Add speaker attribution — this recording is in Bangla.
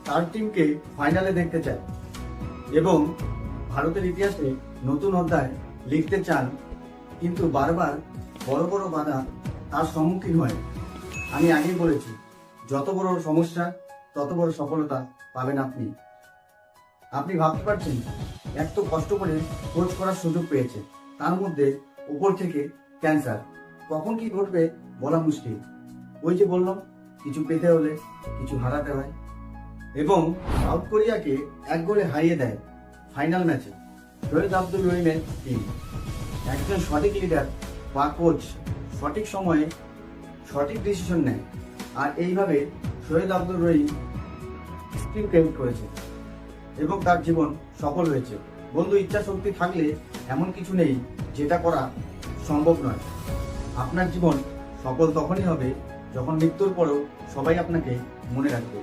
Speaker 1: তার টিমকে ফাইনালে দেখতে চায় এবং ভারতের ইতিহাসে নতুন অধ্যায় লিখতে চান, কিন্তু বারবার বড় বড় বাধা তার সম্মুখীন হয়। আমি আগেই বলেছি, যত বড় সমস্যা তত বড় সফলতা পাবেন আপনি। আপনি ভাবতে পারছেন, এত কষ্ট করে কোচ করার সুযোগ পেয়েছে, তার মধ্যে উপর থেকে ক্যান্সার, কখন কি ঘটবে বলা মুশকিল। ওই যে বললাম, কিছু পেতে হলে কিছু হারাতে হয়। এবং সাউথ কোরিয়াকে 1 গোলে হারিয়ে দেয় ফাইনাল ম্যাচে শহীদ আব্দুল রহিমের টিম। একজন সঠিক লিডার বা কোচ সঠিক সময়ে সঠিক ডিসিশন নেয়, আর এইভাবে শহীদ আব্দুল রহিম টিম ক্রিয়েট করেছে এবং তার জীবন সফল হয়েছে। বন্ধু, ইচ্ছা শক্তি থাকলে এমন কিছু নেই যেটা করা সম্ভব নয়। আপনার জীবন সফল তখনই হবে যখন মৃত্যুর পরেও সবাই আপনাকে মনে রাখবে।